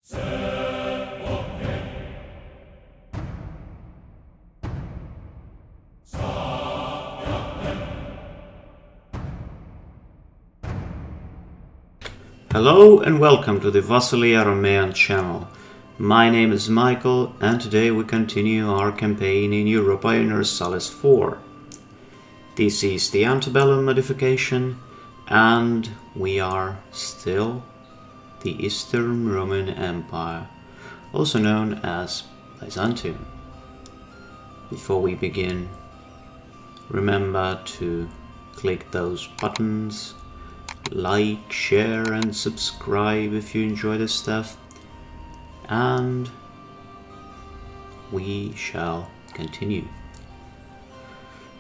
Hello and welcome to the Vasily Aramean channel. My name is Michael and today we continue our campaign in Europa Universalis 4. This is the Ante Bellum modification and we are still the Eastern Roman Empire, also known as Byzantium. Before we begin, remember to click those buttons, like, share and subscribe if you enjoy this stuff, and we shall continue.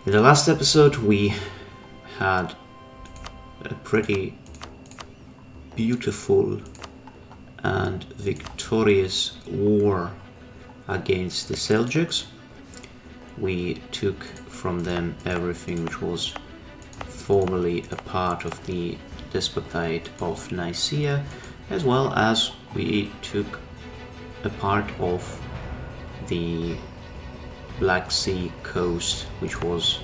In the last episode we had a pretty beautiful and victorious war against the Seljuks. We took from them everything which was formerly a part of the Despotate of Nicaea, as well as we took a part of the Black Sea coast, which was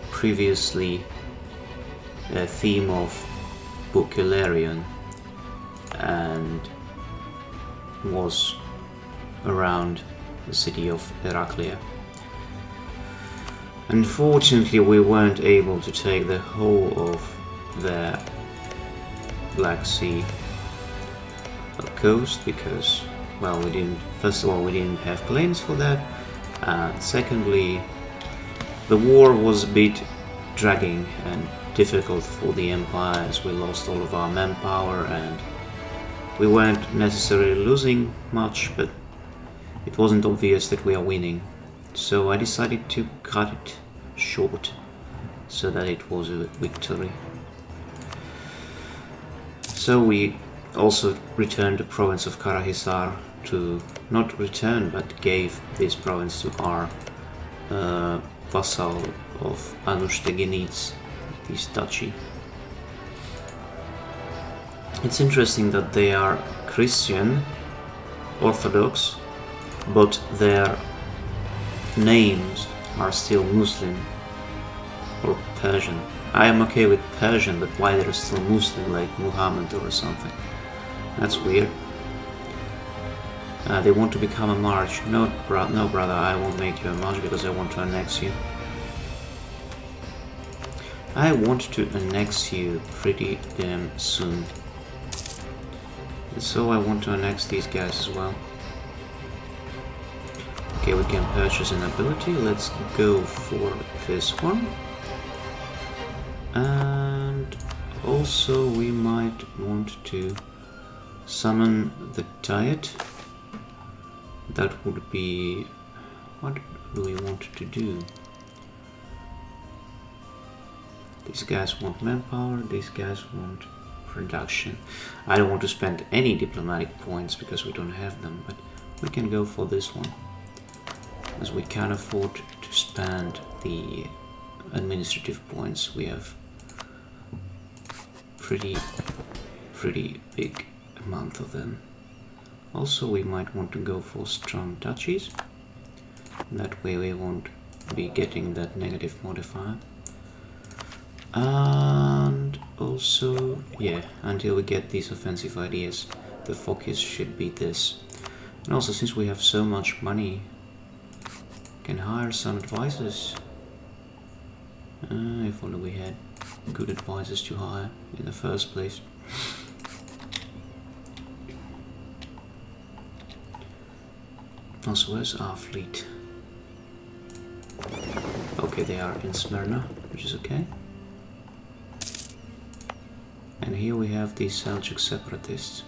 previously a theme of Book Illyrian and was around the city of Heraclea. Unfortunately, we weren't able to take the whole of the Black Sea coast because, well, first of all, we didn't have claims for that, and secondly, the war was a bit dragging and difficult for the empire as we lost all of our manpower and we weren't necessarily losing much, but it wasn't obvious that we are winning. So I decided to cut it short so that it was a victory. So we also returned the province of Karahisar to, not return, but gave this province to our vassal of Anushtegenic, this duchy. It's interesting that they are Christian, Orthodox, but their names are still Muslim or Persian. I am okay with Persian, but why they're still Muslim, like Muhammad or something? That's weird. They want to become a march. No, brother, I won't make you a march because I want to annex you. I want to annex you pretty damn soon. And so I want to annex these guys as well. Okay, we can purchase an ability. Let's go for this one. And also we might want to summon the Diet. That would be... what do we want to do? These guys want manpower, these guys want production. I don't want to spend any diplomatic points because we don't have them, but we can go for this one, as we can't afford to spend the administrative points. We have pretty big amount of them. Also, we might want to go for strong duchies. That way we won't be getting that negative modifier. And also, yeah, until we get these offensive ideas, the focus should be this. And also, since we have so much money, can hire some advisors. If only we had good advisors to hire in the first place. Also, where's our fleet? Okay, they are in Smyrna, which is okay. And here we have the Seljuk separatists.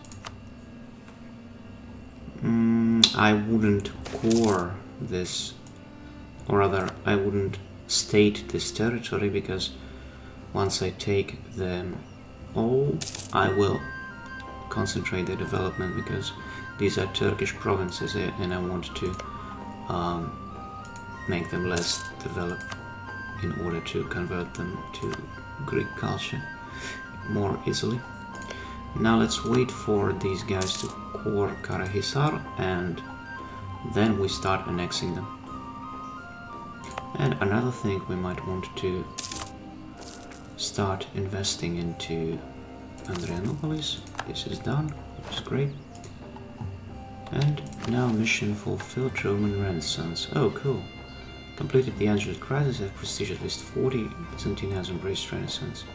I wouldn't core this, or rather, I wouldn't state this territory, because once I take them all, I will concentrate the development, because these are Turkish provinces and I want to make them less developed in order to convert them to Greek culture more easily. Now let's wait for these guys to core Karahisar and then we start annexing them. And another thing, we might want to start investing into Andrianopolis. This is done, which is great. And now mission fulfilled, Roman Renaissance. Oh, cool. Completed the Angelic Crisis, have prestige at least 40. Byzantium has embraced Renaissance.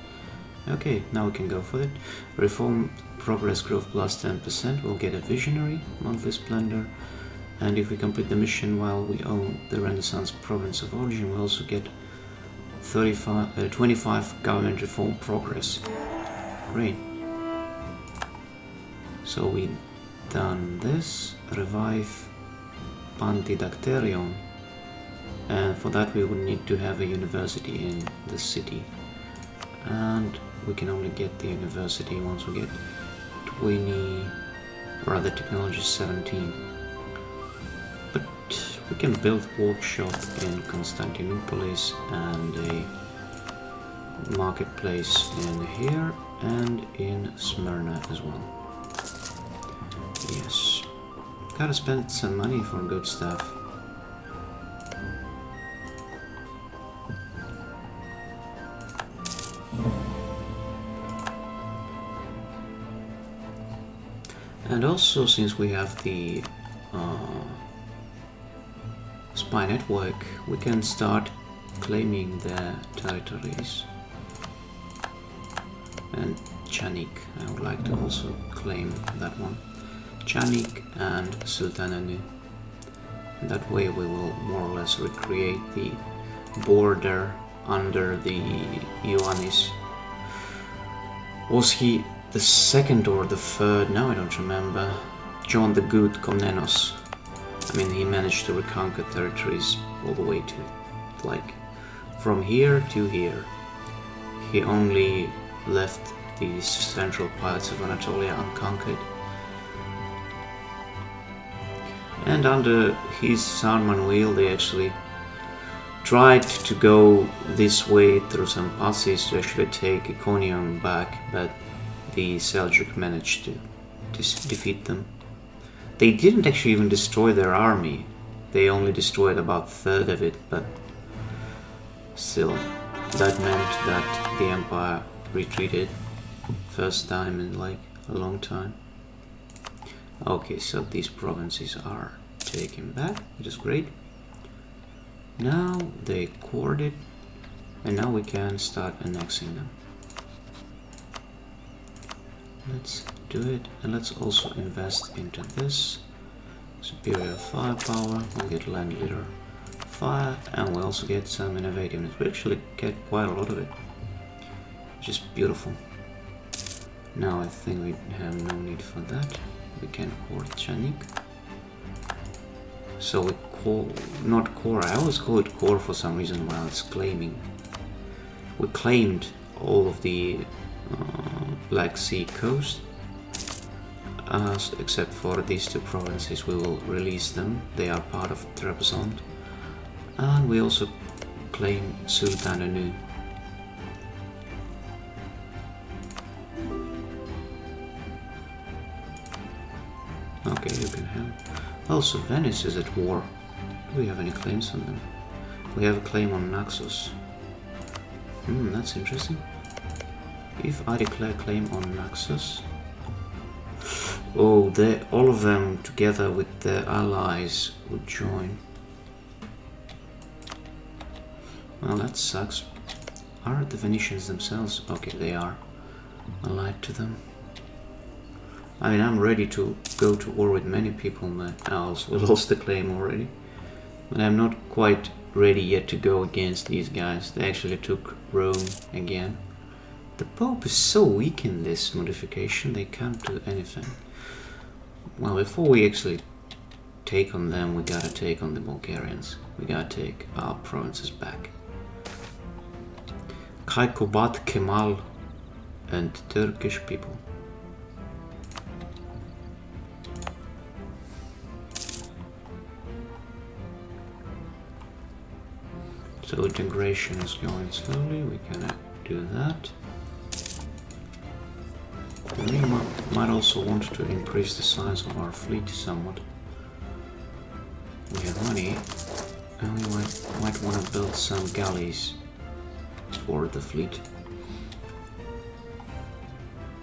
Okay, now we can go for it. Reform progress growth plus 10%. We'll get a visionary, monthly splendor. And if we complete the mission while we own the Renaissance province of origin, we also get 25 government reform progress. Great. So we done this. Revive Pantidacterion. And for that we would need to have a university in the city. And we can only get the university once we get 20, rather technology 17. But we can build workshop in Constantinopolis and a marketplace in here and in Smyrna as well. Yes, gotta spend some money for good stuff. And also, since we have the spy network, we can start claiming their territories. And Chanik, I would like to also claim that one. Chanik and Sultananu. And that way we will more or less recreate the border under the Ioannis. Was he the second or the third? Now I don't remember. John the Good Komnenos. I mean, he managed to reconquer territories all the way to, like, from here to here. He only left the central parts of Anatolia unconquered. And under his son Manuel, they actually tried to go this way through some passes to actually take Iconium back, but the Seljuk managed to defeat them. They didn't actually even destroy their army. They only destroyed about a third of it, but still, that meant that the empire retreated. First time in like a long time. Okay, so these provinces are taken back, which is great. Now they cored it, and now we can start annexing them. Let's do it, and let's also invest into this. Superior firepower, we'll get land leader fire, and we'll also get some innovativeness. We actually get quite a lot of it, which is beautiful. Now I think we have no need for that. We can core Chanik. So we call, not core, I always call it core for some reason while it's claiming. We claimed all of the Black Sea coast, except for these two provinces. We will release them, they are part of Trebizond. And we also claim Sultananu. Okay, you can have. Also, Venice is at war. Do we have any claims on them? We have a claim on Naxos. That's interesting. If I declare claim on Naxos, oh, all of them together with their allies would join. Well, that sucks. Are the Venetians themselves? Okay, they are allied to them. I mean, I'm ready to go to war with many people, but I also lost the claim already. But I'm not quite ready yet to go against these guys. They actually took Rome again. The Pope is so weak in this modification, they can't do anything. Well, before we actually take on them, we gotta take on the Bulgarians. We gotta take our provinces back. Kaikobat Kemal and Turkish people. So integration is going slowly, we can do that. Lima Might also want to increase the size of our fleet somewhat. We have money, and we might want to build some galleys for the fleet.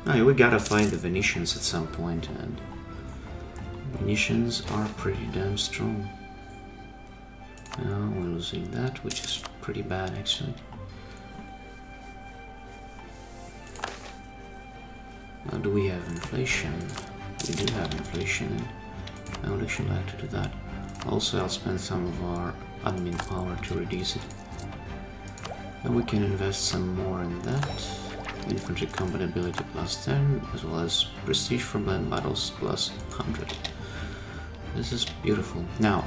Oh, we gotta fight the Venetians at some point, and Venetians are pretty damn strong. Now we're losing that, which is pretty bad actually. Now, do we have inflation? We do have inflation, and I would actually like to do that. Also, I'll spend some of our admin power to reduce it. And we can invest some more in that. Infantry combat ability plus 10, as well as prestige from land battles plus 100. This is beautiful. Now,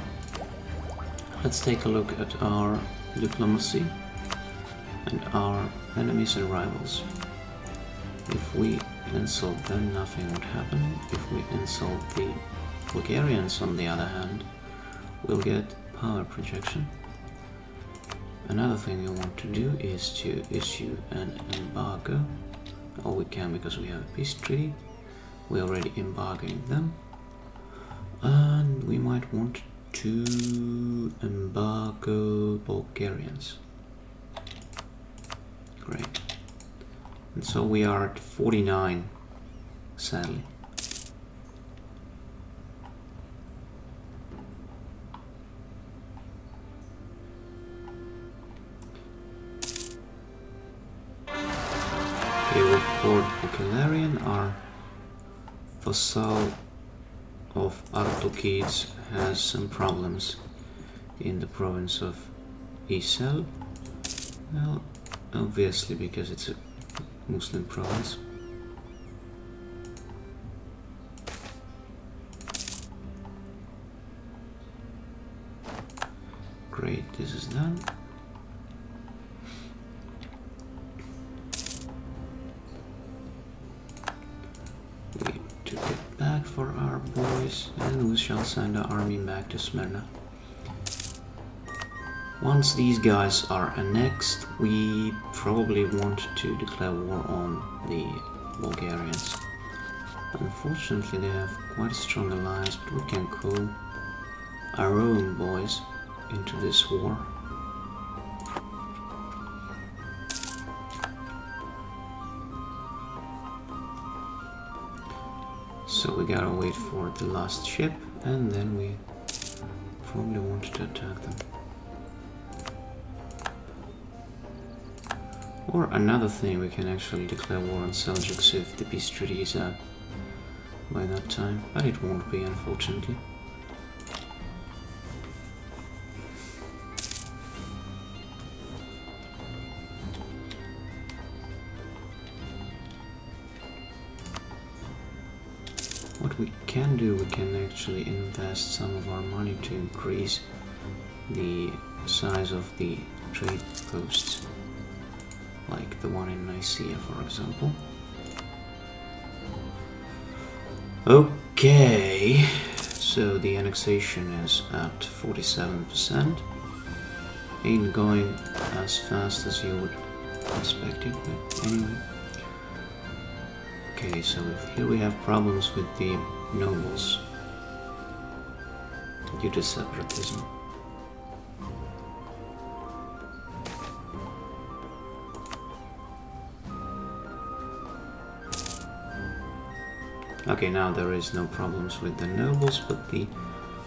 let's take a look at our diplomacy and our enemies and rivals. If we insult them, nothing would happen. If we insult the Bulgarians, on the other hand, we'll get power projection. Another thing we want to do is to issue an embargo. Oh, we can because we have a peace treaty. We're already embargoing them. And we might want to embargo Bulgarians. Great. And so we are at 49, sadly. Port Bulgarian, our vassal of Artukids, has some problems in the province of Isel. Well, obviously because it's a Muslim province. Great, this is done. For our boys, and we shall send our army back to Smyrna. Once these guys are annexed, we probably want to declare war on the Bulgarians. Unfortunately, they have quite a strong alliance, but we can call our own boys into this war. So we gotta wait for the last ship, and then we probably want to attack them. Or another thing, we can actually declare war on Seljuks if the peace treaty is out by that time, but it won't be, unfortunately. What we can do, we can actually invest some of our money to increase the size of the trade posts, like the one in Nicaea, for example. Okay, so the annexation is at 47%. Ain't going as fast as you would expect it, but anyway. Okay, so here we have problems with the nobles due to separatism. Okay, now there is no problems with the nobles, but the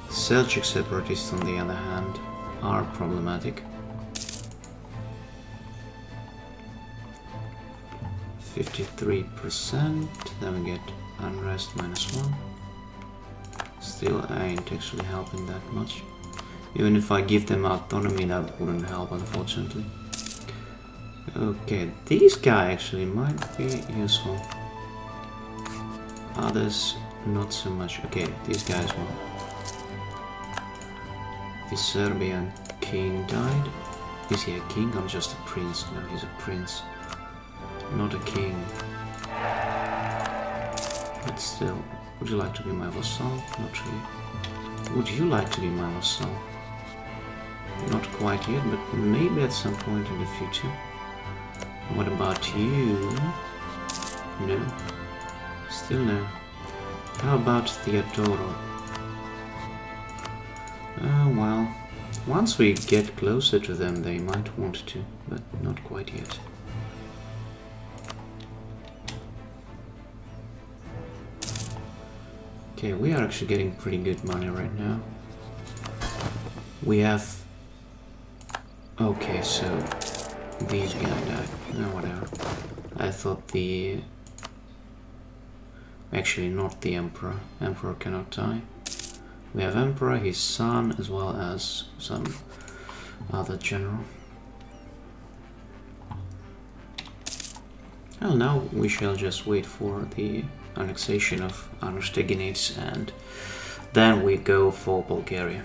Seljuk separatists, on the other hand, are problematic. 53%, then we get unrest -1. Still, I ain't actually helping that much. Even if I give them autonomy, that wouldn't help, unfortunately. Okay, these guys actually might be useful. Others, not so much. Okay, these guys won't. The Serbian king died. Is he a king? I'm just a prince. No, he's a prince. Not a king. But still, would you like to be my vassal? Not really. Would you like to be my vassal? Not quite yet, but maybe at some point in the future. What about you? No. Still no. How about Theodoro? Well, once we get closer to them they might want to, but not quite yet. Okay, we are actually getting pretty good money right now. We have... Okay, so these guys died. No, whatever. I thought the... Actually, not the Emperor. Emperor cannot die. We have Emperor, his son, as well as some other general. Well, now we shall just wait for the annexation of Anustaginates, and then we go for Bulgaria.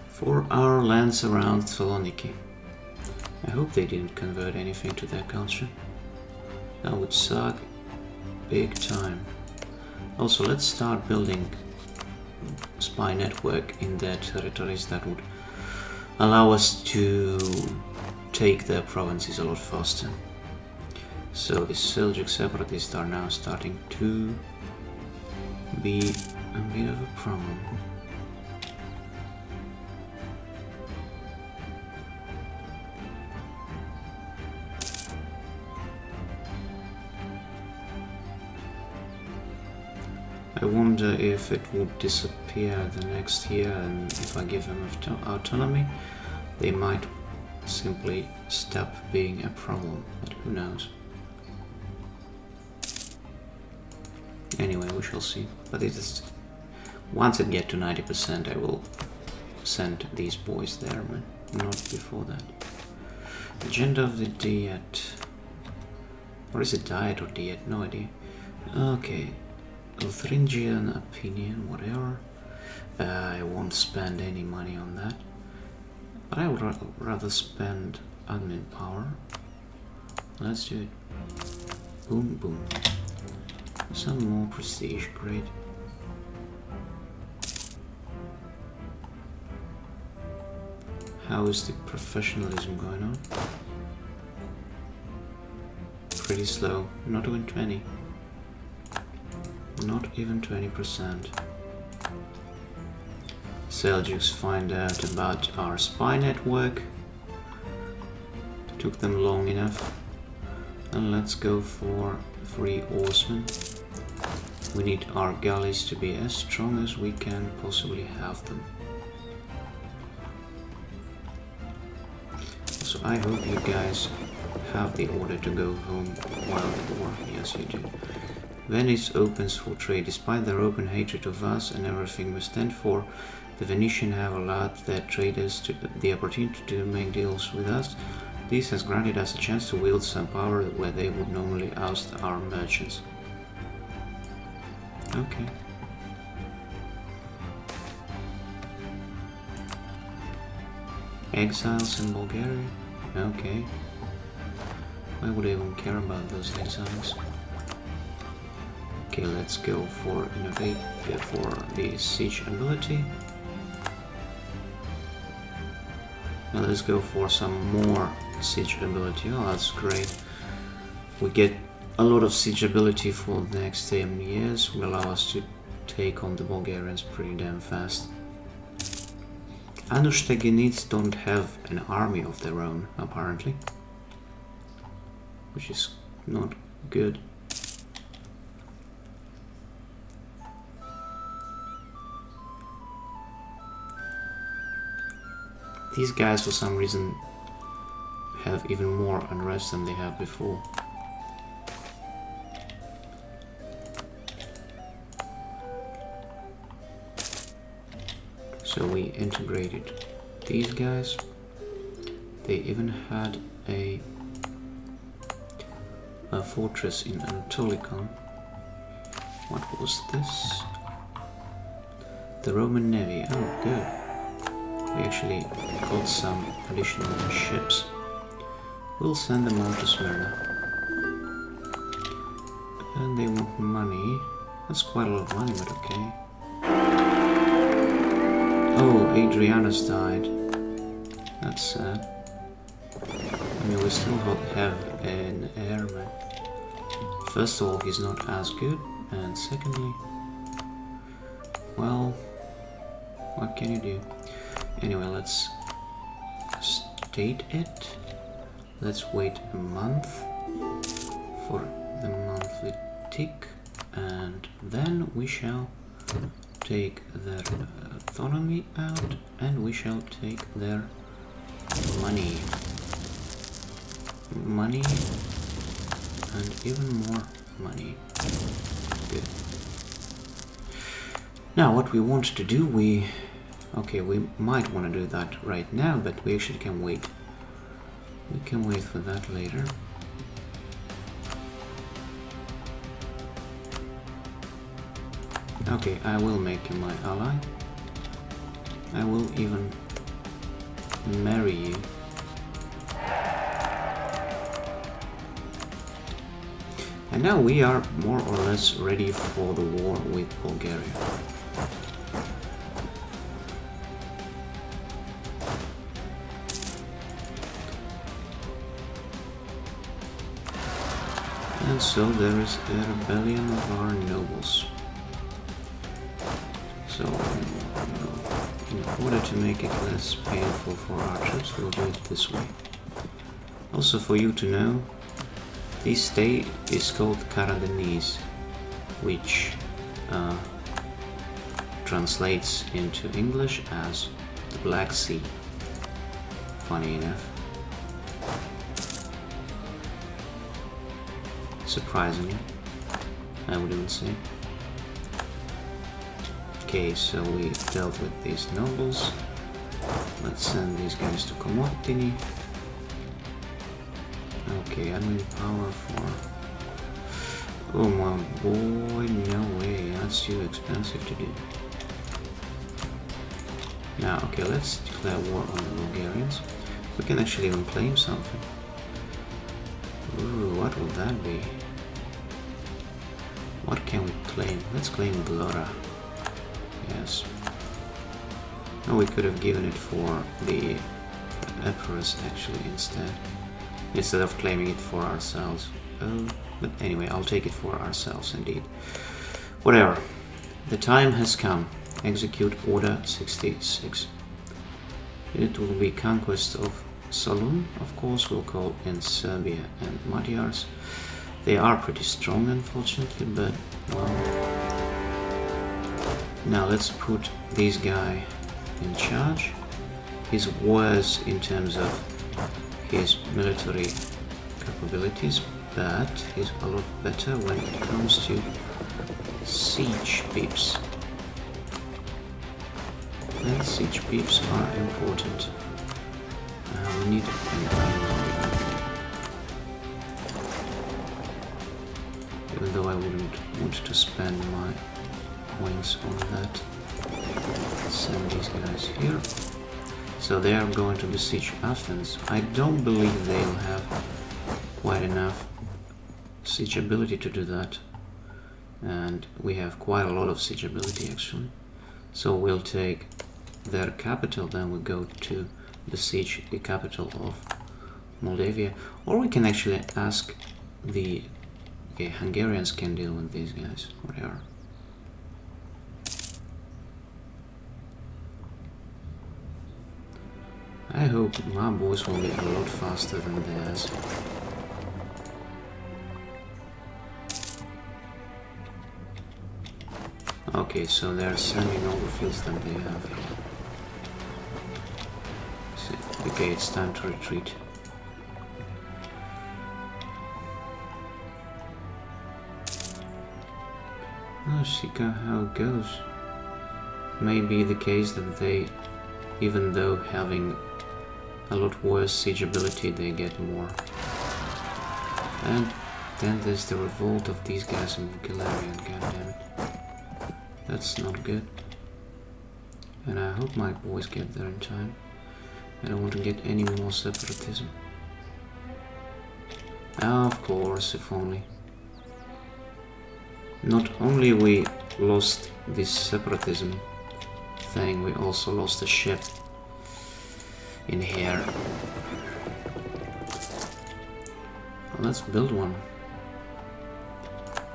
For our lands around Thessalonike. I hope they didn't convert anything to their culture. That would suck big time. Also, let's start building spy network in their territories that would allow us to take their provinces a lot faster. So the Seljuk separatists are now starting to be a bit of a problem. I wonder if it would disappear the next year, and if I give them autonomy, they might simply stop being a problem, but who knows. Anyway, we shall see. But it is, once it gets to 90%, I will send these boys there, but not before that. Agenda of the Diet. Or is it Diet or Diet? No idea. Okay. Luthringian opinion, whatever. I won't spend any money on that. But I would rather spend admin power. Let's do it. Boom, boom. Some more prestige, great. How is the professionalism going on? Pretty slow, not even 20. Not even 20%. Seljuks find out about our spy network. Took them long enough. And let's go for 3 horsemen. We need our galleys to be as strong as we can possibly have them. So I hope you guys have the order to go home while at war. Yes, you do. Venice opens for trade. Despite their open hatred of us and everything we stand for, the Venetians have allowed their traders the opportunity to make deals with us. This has granted us a chance to wield some power where they would normally oust our merchants. Okay. Exiles in Bulgaria? Okay. Why would I even care about those exiles? Okay, let's go for innovate for the siege ability. Now let's go for some more siege ability. Oh, that's great. We get a lot of siege ability for the next 10 years. Will allow us to take on the Bulgarians pretty damn fast. Anustaginites don't have an army of their own, apparently. Which is not good. These guys, for some reason, have even more unrest than they have before. So we integrated these guys. They even had a fortress in Anatolikon. What was this? The Roman Navy. Oh, good. We actually got some additional ships. We'll send them on to Smyrna. And they want money. That's quite a lot of money, but okay. Oh, Adrianus died. That's sad. I mean, we still have an airman. First of all, he's not as good. And secondly, well, what can you do? Anyway, let's state it. Let's wait a month for the monthly tick, and then we shall take their autonomy out, and we shall take their money, and even more money. Good. Now what we want to do, we might want to do that right now, but we actually can wait. We can wait for that later. Okay, I will make you my ally. I will even marry you. And now we are more or less ready for the war with Bulgaria. And so there is a rebellion of our nobles. So, in order to make it less painful for our troops, we'll do it this way. Also, for you to know, this state is called Karadeniz, which translates into English as the Black Sea. Funny enough. Surprisingly, I would even say. Okay, so we dealt with these nobles. Let's send these guys to Komotini. Okay, admin power for... Oh my boy, no way, that's too expensive to do. Now, okay, let's declare war on the Bulgarians. We can actually even claim something. Ooh, what will that be? What can we claim? Let's claim Glora. Yes. No, we could have given it for the Empress actually instead of claiming it for ourselves. Oh, but anyway, I'll take it for ourselves indeed. Whatever. The time has come. Execute Order 66. It will be conquest of Solun, of course. We'll call in Serbia and Magyars. They are pretty strong, unfortunately, but well. Now let's put this guy in charge. He's worse in terms of his military capabilities, but he's a lot better when it comes to siege peeps. And siege peeps are important. We need even though I wouldn't want to spend my points on that. Send these guys here. So they are going to besiege Athens. I don't believe they'll have quite enough siege ability to do that. And we have quite a lot of siege ability actually. So we'll take their capital, then we go to besiege the capital of Moldavia. Or we can actually ask the... Okay, Hungarians can deal with these guys, whatever. I hope my boys will be a lot faster than theirs. Okay, so they're sending all the fields that they have here. So, okay, it's time to retreat. Let's see how it goes. May be the case that they, even though having a lot worse siege ability, they get more. And then there's the revolt of these guys in Bulgaria, goddammit. That's not good. And I hope my boys get there in time. I don't want to get any more separatism. Of course, if only. Not only we lost this separatism thing, we also lost a ship in here. Let's build one.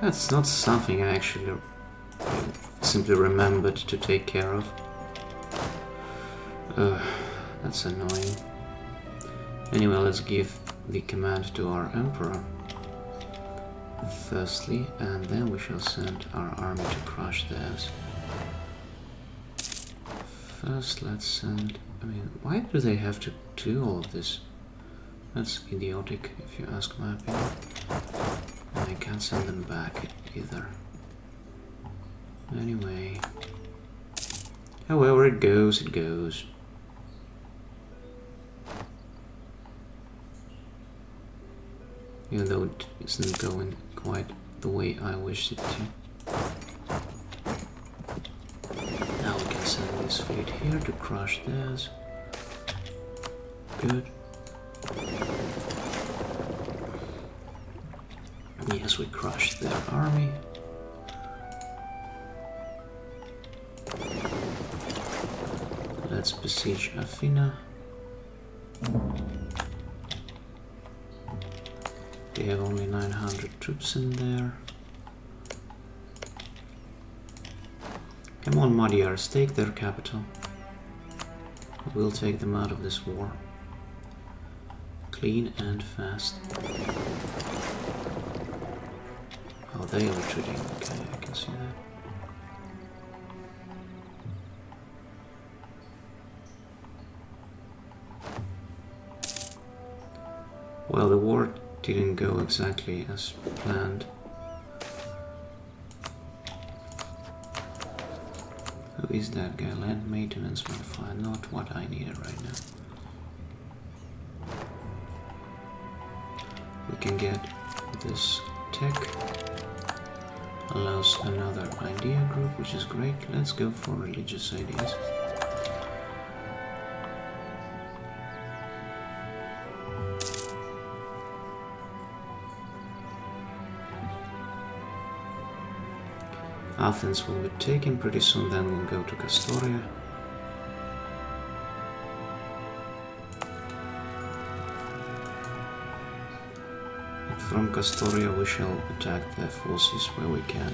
That's not something I actually simply remembered to take care of. That's annoying. Anyway, let's give the command to our emperor firstly, and then we shall send our army to crush theirs. First, let's send... I mean, why do they have to do all of this? That's idiotic, if you ask my opinion. And I can't send them back either. Anyway, however it goes, it goes. Even though it isn't going quite the way I wished it to. Now we can send this fleet here to crush theirs. Good. Yes, we crushed their army. Let's besiege Athena. They have only 900 troops in there. Come on, Magyars, take their capital. We'll take them out of this war. Clean and fast. Oh, they are retreating. Okay, I can see that. Well, the war didn't go exactly as planned. Who is that guy? Land maintenance modifier, not what I needed right now. We can get this tech. Allows another idea group, which is great. Let's go for religious ideas. Athens will be taken pretty soon, then we'll go to Castoria. And from Castoria we shall attack their forces where we can.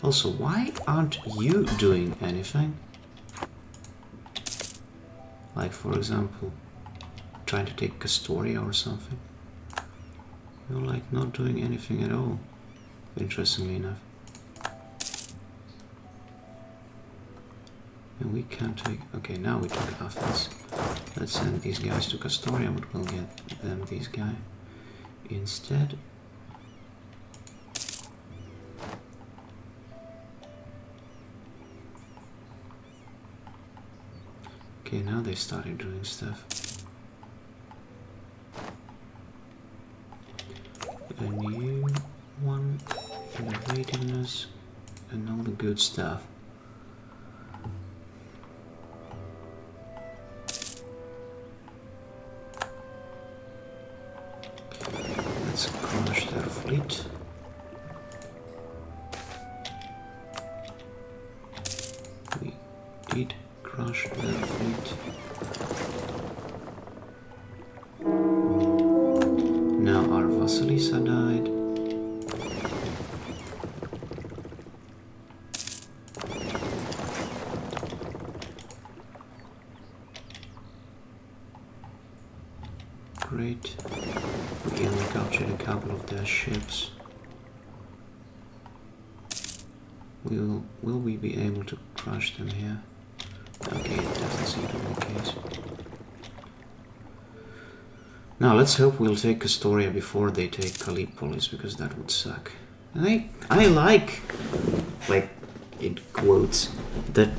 Also, why aren't you doing anything? Like, for example, trying to take Castoria or something. You're like not doing anything at all, interestingly enough. And we can't take... Okay, now we took Athens. Let's send these guys to Castoria, but we'll get them these guys instead. Okay, now they started doing stuff. A new one, innovativeness, and all the good stuff. Let's crush their fleet. We did crush their fleet. Now our Vasilisa died. Great. We only captured a couple of their ships. Will we be able to crush them here? Okay, it doesn't seem to be the case. Now let's hope we'll take Castoria before they take Kallipolis, because that would suck. And I like in quotes, that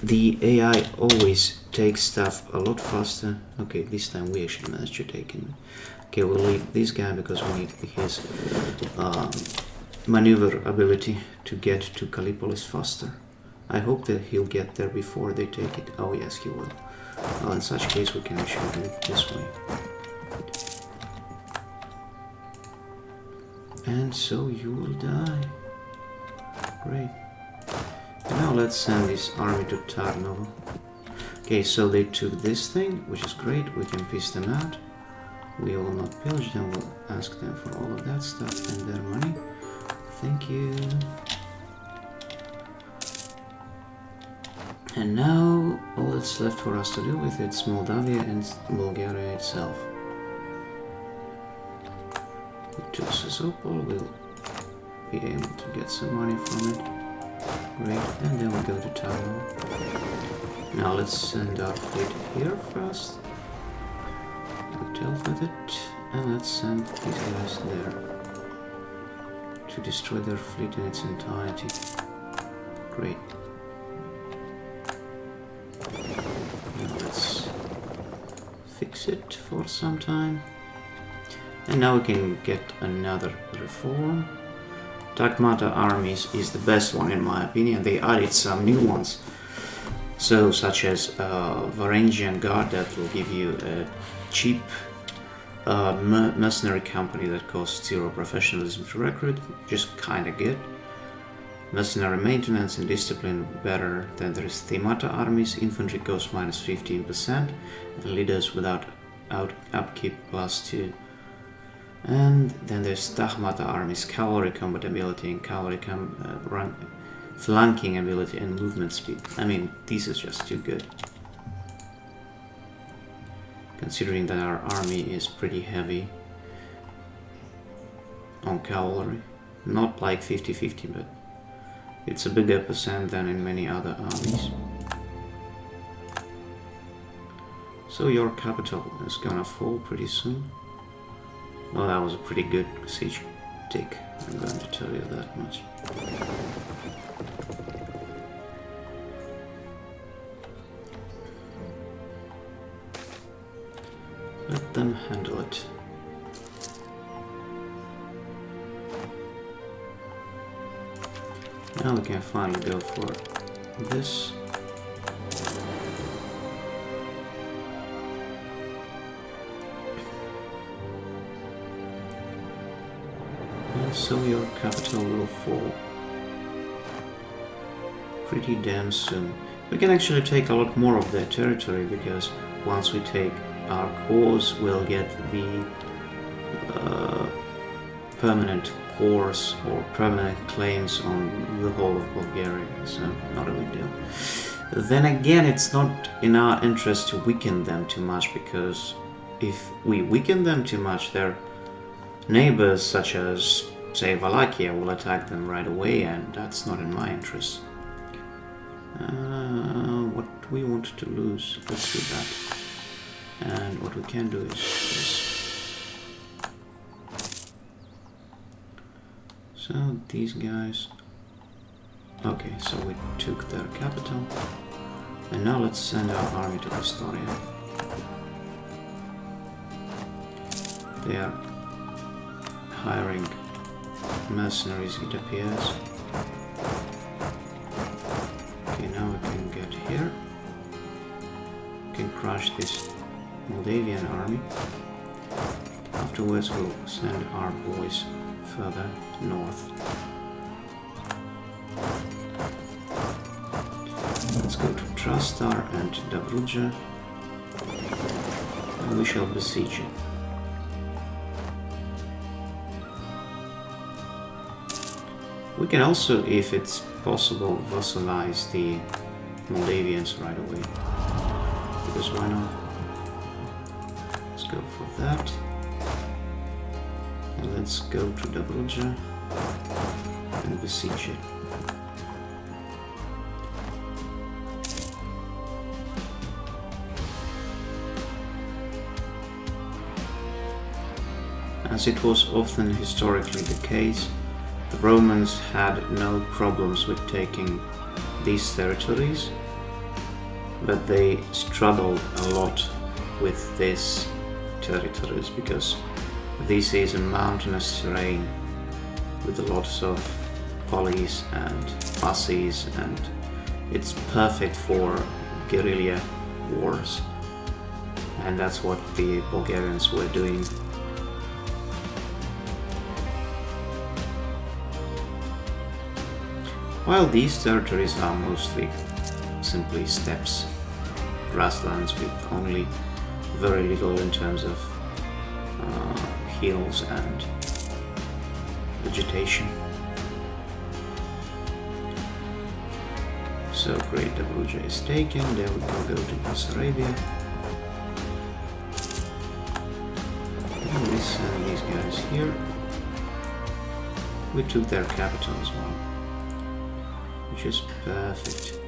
the AI always takes stuff a lot faster. Okay, this time we actually managed to take him. Okay, we'll leave this guy because we need his maneuver ability to get to Kallipolis faster. I hope that he'll get there before they take it. Oh yes, he will. Well, in such case we can actually do it this way. And so you will die. Great. Now let's send this army to Tarnovo. Okay, so they took this thing, which is great. We can piece them out. We will not pillage them, we'll ask them for all of that stuff and their money. Thank you. And now all that's left for us to do with it's Moldavia and Bulgaria itself. We took Sozopol, we'll be able to get some money from it. Great, and then we go to Taiwan. Now let's send our fleet here first. We dealt with it, and let's send these guys there to destroy their fleet in its entirety. Great. Now let's fix it for some time. And now we can get another reform. Tagmata armies is the best one in my opinion. They added some new ones. So such as Varangian Guard that will give you a cheap mercenary company that costs 0 professionalism to recruit, just kinda good. Mercenary maintenance and discipline better. Then there is Themata armies, infantry cost minus 15%, and leaders without upkeep +2. And then there's Tahmata armies, cavalry combat ability and cavalry flanking ability and movement speed. I mean, this is just too good. Considering that our army is pretty heavy on cavalry. Not like 50-50, but it's a bigger percent than in many other armies. So your capital is gonna fall pretty soon. Well, that was a pretty good siege tick, I'm going to tell you that much. Let them handle it. Now we can finally go for this. So your capital will fall pretty damn soon. We can actually take a lot more of their territory, because once we take our cores, we'll get the permanent cores or permanent claims on the whole of Bulgaria, so not a big deal. Then again, it's not in our interest to weaken them too much, because if we weaken them too much, their neighbors such as say Wallachia will attack them right away, and that's not in my interest. What we want to lose, let's do that. And what we can do is this. So these guys, okay, so we took their capital, and now let's send our army to Estonia. They are hiring mercenaries, it appears. Okay, now we can get here. We can crush this Moldavian army. Afterwards we'll send our boys further north. Let's go to Trastar and Dobruja, and we shall besiege it. We can also, if it's possible, vassalize the Moldavians right away, because why not? Let's go for that, and let's go to Dobruja and besiege it. As it was often historically the case, the Romans had no problems with taking these territories, but they struggled a lot with these territories because this is a mountainous terrain with lots of valleys and passes, and it's perfect for guerrilla wars, and that's what the Bulgarians were doing. While these territories are mostly simply steppes, grasslands with only very little in terms of hills and vegetation. So Great Dobruja is taken. Then we can go to Bessarabia. And we send these guys here. We took their capital as well, which is perfect.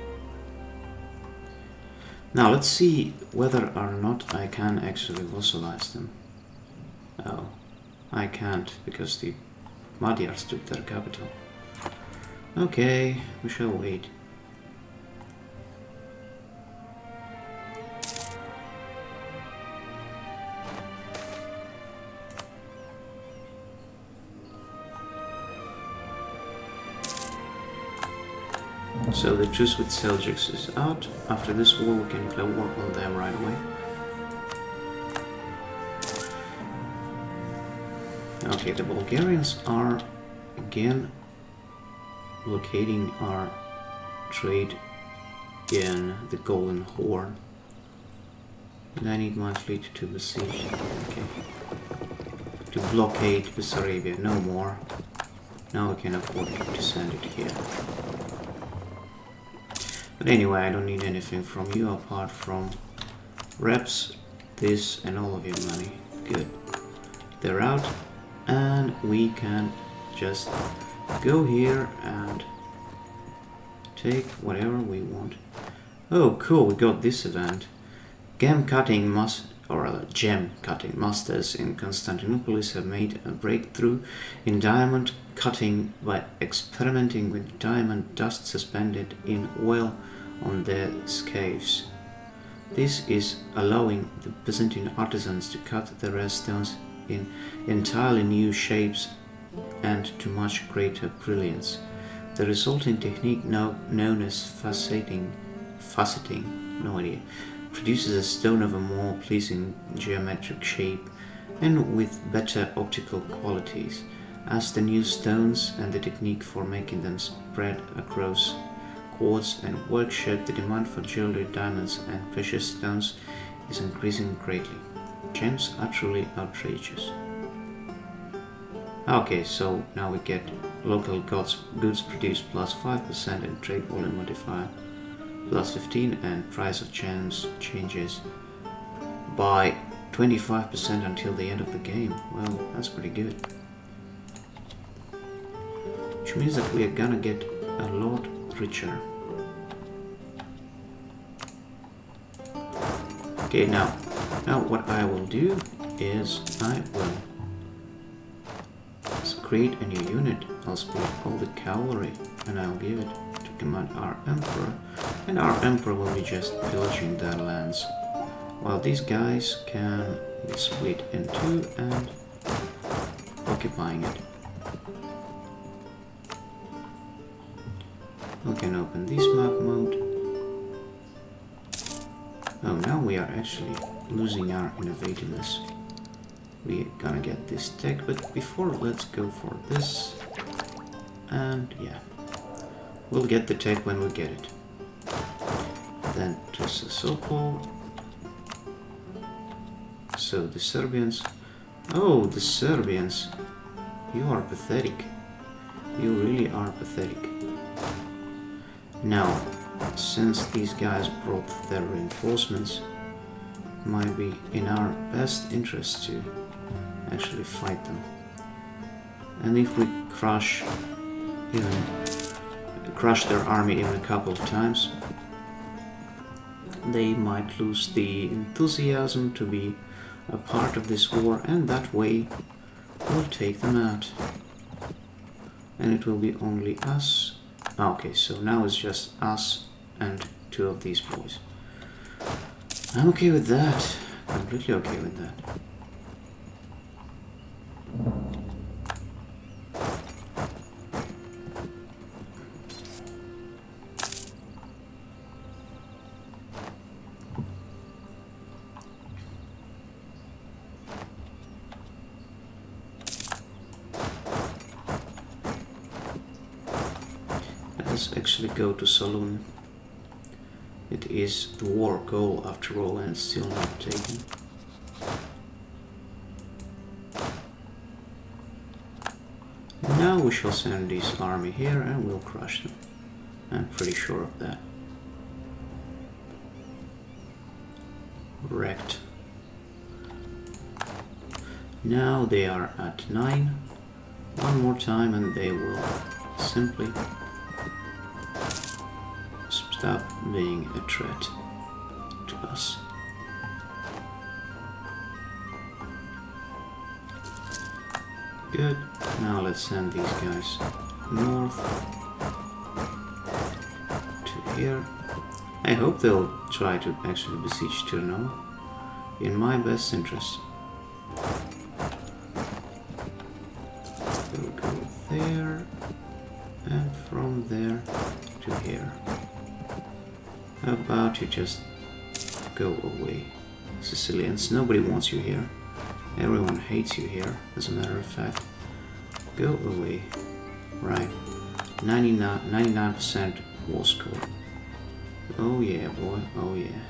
Now let's see whether or not I can actually vassalize them. Oh, I can't because the Magyars took their capital. Okay, we shall wait. So the truce with Seljuks is out. After this war we can declare war on them right away. Okay, the Bulgarians are again locating our trade in the Golden Horn. And I need my fleet to besiege. Okay. To blockade Bessarabia, no more. Now we can afford to send it here. But anyway, I don't need anything from you apart from reps, this and all of your money. Good. They're out and we can just go here and take whatever we want. Oh cool, we got this event. Gem cutting masters in Constantinople have made a breakthrough in diamond cutting by experimenting with diamond dust suspended in oil on their scaves. This is allowing the Byzantine artisans to cut the rare stones in entirely new shapes and to much greater brilliance. The resulting technique, now known as faceting, no idea, produces a stone of a more pleasing geometric shape and with better optical qualities. As the new stones and the technique for making them spread across quartz and workshop, the demand for jewelry, diamonds and precious stones is increasing greatly. Gems are truly outrageous. Okay, so now we get local goods produced plus 5% and trade volume modifier plus 15 and price of gems changes by 25% until the end of the game. Well, that's pretty good. Which means that we are gonna get a lot richer. Okay, now what I will do is I will create a new unit. I'll split all the cavalry and I'll give it to command our emperor, and our emperor will be just pillaging their lands, while these guys can be split in two and occupying it. We can open this map mode. Oh, now we are actually losing our innovativeness. We're gonna get this tech, but before, let's go for this. And yeah, we'll get the tech when we get it. Then to Sopol. So the Serbians. Oh, the Serbians. You are pathetic. You really are pathetic. Now, since these guys brought their reinforcements, it might be in our best interest to actually fight them. And if we crush their army even a couple of times, they might lose the enthusiasm to be a part of this war, and that way we'll take them out. And it will be only us. Okay, so now it's just us and two of these boys. I'm okay with that. Completely okay with that. Let's actually go to Saloon. It is the war goal after all, and it's still not taken. we shall send this army here and we'll crush them. I'm pretty sure of that. Wrecked. Now they are at 9. One more time and they will simply stop being a threat to us. Good. Now let's send these guys north to here. I hope they'll try to actually besiege Cherno in my best interest. They'll go there and from there to here. How about you just go away, Sicilians? Nobody wants you here. Everyone hates you here, as a matter of fact. Go away. Right. 99% war score. Oh yeah, boy. Oh yeah.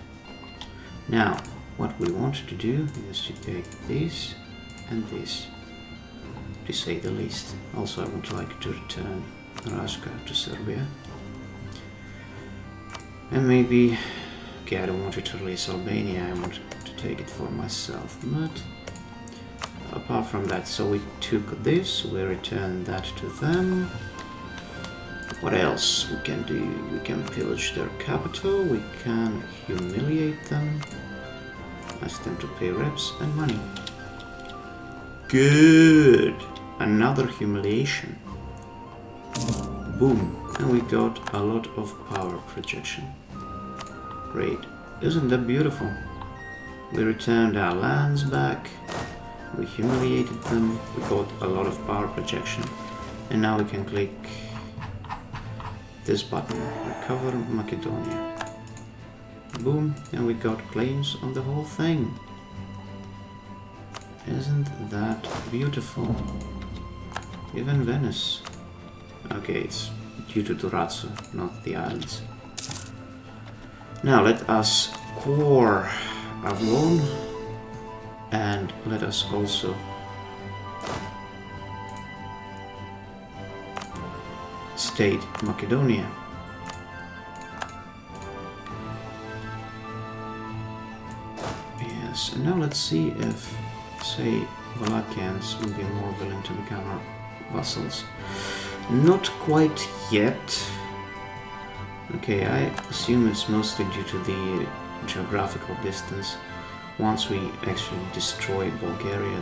Now, what we want to do is to take this and this, to say the least. Also, I would like to return Raška to Serbia. And maybe... Okay, I don't want to release Albania, I want to take it for myself, but... Apart from that, so we took this, we returned that to them. What else we can do? We can pillage their capital, we can humiliate them, ask them to pay reps and money. Good! Another humiliation. Boom! And we got a lot of power projection. Great. Isn't that beautiful? We returned our lands back. We humiliated them, we got a lot of power projection, and now we can click this button, recover Macedonia. Boom, and we got claims on the whole thing. Isn't that beautiful? Even Venice. Okay, it's due to Durazzo, not the islands. Now let us core Avlon. And let us also state Makedonia. Yes, and now let's see if, say, Wallachians will be more willing to become our vassals. Not quite yet. Okay, I assume it's mostly due to the geographical distance. Once we actually destroy Bulgaria,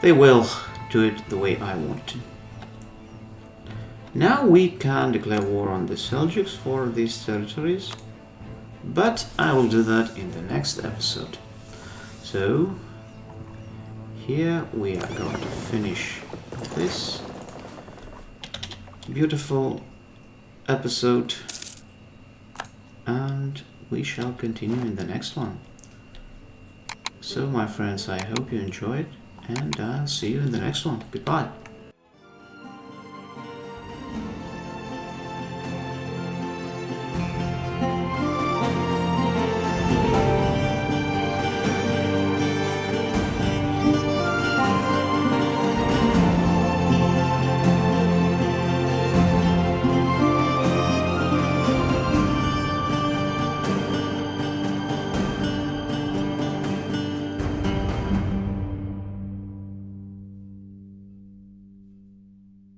they will do it the way I want to. Now we can declare war on the Seljuks for these territories, but I will do that in the next episode. So, here we are going to finish this beautiful episode, and we shall continue in the next one. So my friends, I hope you enjoyed, and I'll see you in the next one. Goodbye.